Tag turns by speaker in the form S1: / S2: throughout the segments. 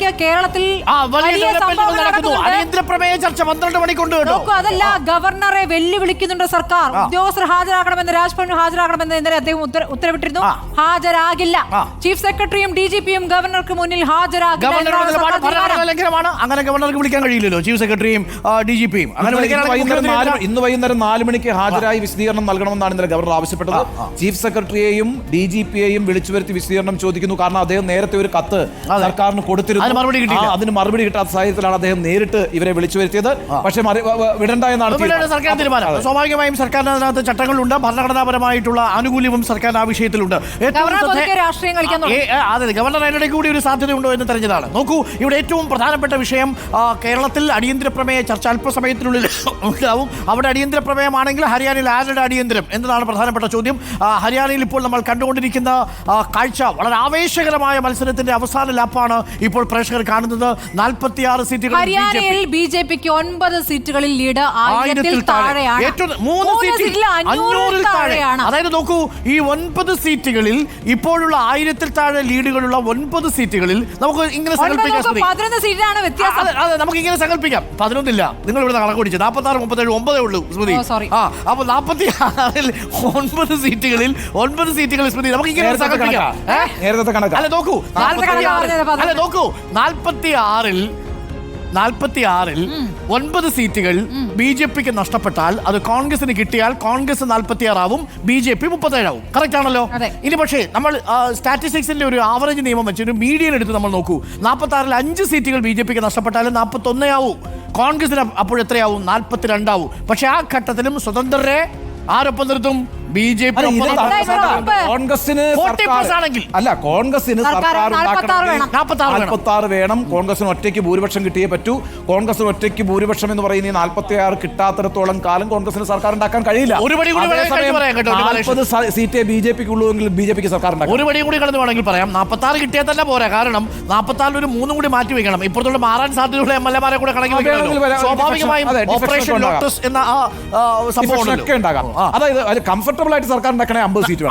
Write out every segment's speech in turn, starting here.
S1: മണിക്ക് കേരളത്തിൽ
S2: അടിയന്തരപ്രമേയ ചർച്ച 12 മണിക്കൊണ്ട്
S1: അതല്ല, ഗവർണറെ വെല്ലുവിളിക്കുന്നുണ്ട് സർക്കാർ. ഉദ്യോഗസ്ഥർ ഹാജരാകണമെന്ന്, രാജ്ഭവനിൽ ഹാജരാകണമെന്ന് ഇന്നലെ അദ്ദേഹം ഉത്തരവിട്ടിരുന്നു. ഹാജരാകില്ല. ചീഫ് സെക്രട്ടറിയും DGPയും ഗവർണർക്ക് മുന്നിൽ ഹാജരാകില്ല.
S2: അങ്ങനെ ഗവർണർക്ക് വിളിക്കാൻ കഴിയില്ലല്ലോ ചീഫ് സെക്രട്ടറിയും DGPയും.
S3: ഇന്ന് വൈകുന്നേരം 4 മണിക്ക് ഹാജരായി വിശദീകരണം നൽകണമെന്നാണ് ഇന്നലെ ഗവർണർ ആവശ്യപ്പെട്ടത്. ചീഫ് സെക്രട്ടറിയെയും DGPയെയും വിളിച്ചു വരുത്തി വിശദീകരണം ചോദിക്കുന്നു. കാരണം അദ്ദേഹം നേരത്തെ ഒരു കത്ത് സർക്കാരിന് കൊടുത്തിരുന്നു. അതിന് മറുപടി കിട്ടാത്ത സാഹചര്യത്തിലാണ് അദ്ദേഹം നേരിട്ട് ഇവരെ വിളിച്ചു വരുത്തിയത്. പക്ഷേ വിടണ്ട എന്നാണ്
S2: സർക്കാർ തീരുമാനം. സ്വാഭാവികമായും സർക്കാരിനകത്ത് ചട്ടങ്ങളുണ്ട്, ഭരണഘടനാപരമായിട്ടുള്ള ആനുകൂല്യവും സർക്കാരിന് ആ വിഷയത്തിലുള്ളിൽ. അതെ, ഗവർണർ അതിനിടെ കൂടി ഒരു സാധ്യതയുണ്ടോ എന്ന് തെരഞ്ഞതാണ്. നോക്കൂ, ഇവിടെ ഏറ്റവും പ്രധാനപ്പെട്ട വിഷയം കേരളത്തിൽ അടിയന്തര പ്രമേയ ചർച്ച അല്പസമയത്തിനുള്ളിൽ ഉണ്ടാവും. അവിടെ അടിയന്തര പ്രമേയമാണെങ്കിൽ ഹരിയാനയിൽ ആരുടെ അടിയന്തരം എന്നതാണ് പ്രധാനപ്പെട്ട ചോദ്യം. ഹരിയാനയിൽ ഇപ്പോൾ നമ്മൾ കണ്ടുകൊണ്ടിരിക്കുന്ന കാഴ്ച വളരെ ആവേശകരമായ മത്സരത്തിന്റെ അവസാന ലാപ്പാണ് ഇപ്പോൾ പ്രേക്ഷകർ കാണുന്നത്. 46 സീറ്റുകൾ
S1: ഹരിയാനയിൽ BJPക്ക് 9 സീറ്റുകളിൽ ലീഡ് 1000-ൽ താഴെയാണ്.
S2: അതായത് നോക്കൂ, ഈ 9 സീറ്റുകളിൽ ഇപ്പോഴുള്ള 1000-ൽ താഴെ ലീഡുകളുള്ള 9 സീറ്റുകളിൽ നമുക്ക് ഇങ്ങനെ സങ്കല്പിക്കാം.
S1: 11 സീറ്റാണ് വ്യത്യാസം.
S2: അതെ, നമുക്ക് ഇങ്ങനെ സങ്കല്പിക്കാം. 11 ഇല്ല, നിങ്ങൾ ഇവിടെ കണക്ക് പിടിച്ചത് 46, 37, 9 ഉള്ളൂ സ്മൃതി. അപ്പൊ 46-ൽ 9 സീറ്റുകളിൽ 9 സീറ്റുകൾ സ്മൃതി നമുക്ക് ഇങ്ങനെ സങ്കല്പിക്കാം. അല്ല നോക്കൂ, 46-ൽ 9 സീറ്റുകൾ BJPക്ക് നഷ്ടപ്പെട്ടാൽ അത് കോൺഗ്രസിന് കിട്ടിയാൽ കോൺഗ്രസ് 46 ആവും, BJP 37 ആവും. കറക്റ്റ് ആണല്ലോ? ഇനി പക്ഷേ നമ്മൾ സ്റ്റാറ്റിസ്റ്റിക്സിന്റെ ഒരു ആവറേജ് നിയമം വെച്ച് ഒരു മീഡിയൻ എടുത്ത് നമ്മൾ നോക്കൂ. 46-ൽ 5 സീറ്റുകൾ BJPക്ക് നഷ്ടപ്പെട്ടാൽ 41 ആവും, കോൺഗ്രസിന് അപ്പോൾ എത്രയാവും? 42 ആവും. പക്ഷെ ആ ഘട്ടത്തിലും സ്വതന്ത്രരെ ആരൊപ്പം നിർത്തും? BJP.
S3: കോൺഗ്രസിന് അല്ല, കോൺഗ്രസിന് സർക്കാർ 46 വേണം. കോൺഗ്രസിന് ഒറ്റയ്ക്ക് ഭൂരിപക്ഷം കിട്ടിയേ പറ്റൂ. കോൺഗ്രസിന് ഒറ്റയ്ക്ക് ഭൂരിപക്ഷം എന്ന് പറയുന്ന 46 കിട്ടാത്തിടത്തോളം കാലം കോൺഗ്രസിന് സർക്കാർ ഉണ്ടാക്കാൻ കഴിയില്ല. 40 സീറ്റേ BJPക്ക് ഉള്ളൂ എങ്കിൽ BJPക്ക് സർക്കാർ ഉണ്ടാക്കും.
S2: ഒരു വഴി കൂടി കടന്നു വേണമെങ്കിൽ പറയാം, 46 കിട്ടിയാൽ തന്നെ പോരാ. കാരണം 44 ഒരു 3 കൂടി മാറ്റി വെക്കണം. ഇപ്പോഴത്തെ മാറാൻ സാധ്യതയുള്ള MLA-മാരെ കൂടെ കണക്കി വെക്കണം. സ്വാഭാവികമായും ഓപ്പറേഷൻ ലോട്ടസ് എന്ന സംഭവം
S3: ഉണ്ടാകാം. അതായത് കംഫർട്ടബിൾ ആയിട്ട് സർക്കാർ ഉണ്ടാക്കണേ 50 സീറ്റ്.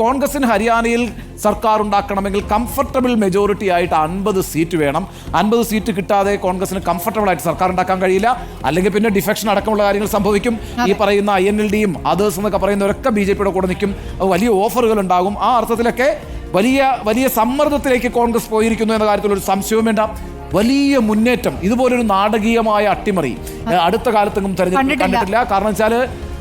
S3: കോൺഗ്രസിന് ഹരിയാനയിൽ സർക്കാർ ഉണ്ടാക്കണമെങ്കിൽ കംഫർട്ടബിൾ മെജോറിറ്റി ആയിട്ട് 50 സീറ്റ് വേണം. 50 സീറ്റ് കിട്ടാതെ കോൺഗ്രസിന് കംഫർട്ടബിൾ ആയിട്ട് സർക്കാർ ഉണ്ടാക്കാൻ കഴിയില്ല. അല്ലെങ്കിൽ പിന്നെ ഡിഫെക്ഷൻ അടക്കമുള്ള കാര്യങ്ങൾ സംഭവിക്കും. ഈ പറയുന്ന INLDയും അതേഴ്സ് എന്നൊക്കെ പറയുന്നവരൊക്കെ BJPയുടെ കൂടെ നിൽക്കും. വലിയ ഓഫറുകൾ ഉണ്ടാകും. ആ അർത്ഥത്തിലൊക്കെ വലിയ സമ്മർദ്ദത്തിലേക്ക് കോൺഗ്രസ് പോയിരിക്കുന്നു എന്ന കാര്യത്തിൽ ഒരു സംശയവും വേണ്ട. വലിയ മുന്നേറ്റം, ഇതുപോലൊരു നാടകീയമായ അട്ടിമറി അടുത്ത കാലത്തെങ്ങും തെരഞ്ഞെടുപ്പ് കണ്ടിട്ടില്ല. കാരണം വെച്ചാൽ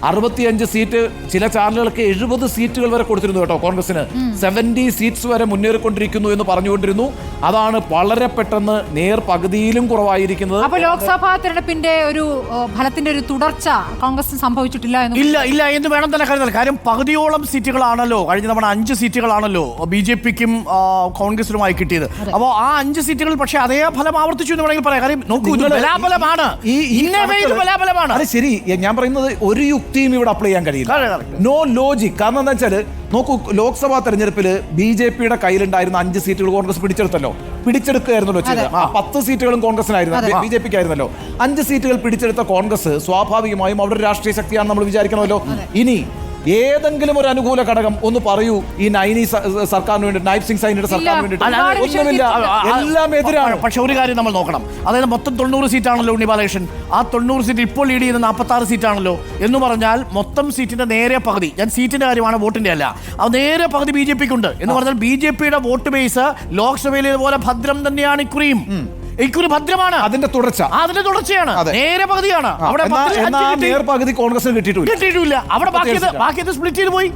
S3: 65 സീറ്റ്, ചില ചാനലുകൾക്ക് 70 സീറ്റുകൾ വരെ കൊടുത്തിരുന്നു കേട്ടോ കോൺഗ്രസിന്. 70 സീറ്റ്സ് വരെ മുന്നേറിക്കൊണ്ടിരിക്കുന്നു എന്ന് പറഞ്ഞുകൊണ്ടിരുന്നു. അതാണ് വളരെ പെട്ടെന്ന് പകുതിയിലും കുറവായിരിക്കുന്നത്.
S1: അപ്പോൾ ലോക്സഭാ തെരഞ്ഞെടുപ്പിന്റെ ഒരു ഫലത്തിന്റെ ഒരു തുടർച്ച കോൺഗ്രസിന് സംഭവിച്ചിട്ടില്ല
S2: ഇല്ല എന്ന് വേണം തന്നെ കരുതൽ. കാര്യം പകുതിയോളം സീറ്റുകളാണല്ലോ കഴിഞ്ഞ തവണ 5 സീറ്റുകളാണല്ലോ BJPക്കും കോൺഗ്രസിനുമായി കിട്ടിയത്. അപ്പോൾ ആ 5 സീറ്റുകൾ പക്ഷേ അതേ ഫലം ആവർത്തിച്ചു എന്ന് വേണമെങ്കിൽ പറയാം. കാര്യം നോക്കൂ, ബലാബലമാണ്.
S3: അത് ശരി, ഞാൻ പറയുന്നത് ഒരു യുക്തിയും ഇവിടെ അപ്ലൈ ചെയ്യാൻ കഴിയില്ല. No logic. കാരണം എന്താ വെച്ചാൽ നോക്കൂ, ലോക്സഭാ തെരഞ്ഞെടുപ്പിൽ BJPയുടെ കയ്യിലുണ്ടായിരുന്ന 5 സീറ്റുകൾ കോൺഗ്രസ് പിടിച്ചെടുക്കുകയായിരുന്നല്ലോ ചെയ്തത്. 10 സീറ്റുകളും കോൺഗ്രസിനായിരുന്നു, BJPക്ക് ആയിരുന്നല്ലോ. 5 സീറ്റുകൾ പിടിച്ചെടുത്ത കോൺഗ്രസ് സ്വാഭാവികമായും അവരുടെ രാഷ്ട്രീയ ശക്തിയാണ് നമ്മൾ വിചാരിക്കണമല്ലോ. ഇനി ഏതെങ്കിലും ഒരു അനുകൂല ഘടകം ഒന്ന് പറയൂ ഈ നൈനി സർക്കാരിന് വേണ്ടി, നൈബ് സിംഗ് സൈനിയുടെ സർക്കാരിന് വേണ്ടിയിട്ട് ഒന്നുമില്ല, എല്ലാം എതിരാണ്.
S2: പക്ഷെ ഒരു കാര്യം നമ്മൾ നോക്കണം, അതായത് മൊത്തം 90 സീറ്റാണല്ലോ ഉണ്ണിബാലകൃഷ്ണൻ. ആ 90 സീറ്റ് ഇപ്പോൾ ലീഡ് ചെയ്യുന്ന 46 സീറ്റാണല്ലോ. എന്ന് പറഞ്ഞാൽ മൊത്തം സീറ്റിന്റെ നേരെ പകുതി, ഞാൻ സീറ്റിന്റെ കാര്യമാണ്, വോട്ടിന്റെ അല്ല, അത് നേരെ പകുതി BJPക്കുണ്ട്. എന്ന് പറഞ്ഞാൽ BJPയുടെ വോട്ട് ബേസ് ലോക്സഭയിൽ ഇതുപോലെ ഭദ്രം തന്നെയാണ് ഇക്കുറിയും. ഇക്കുറി ഭദ്രമാണ്.
S3: അതിന്റെ
S2: തുടർച്ചയാണ്, നേരെ പകുതിയാണ്. അവിടെ
S3: പകുതി കോൺഗ്രസിന് കിട്ടിയിട്ടില്ല.
S2: അവിടെ ബാക്കിയത് സ്പ്ലിറ്റ് ചെയ്ത് പോയി.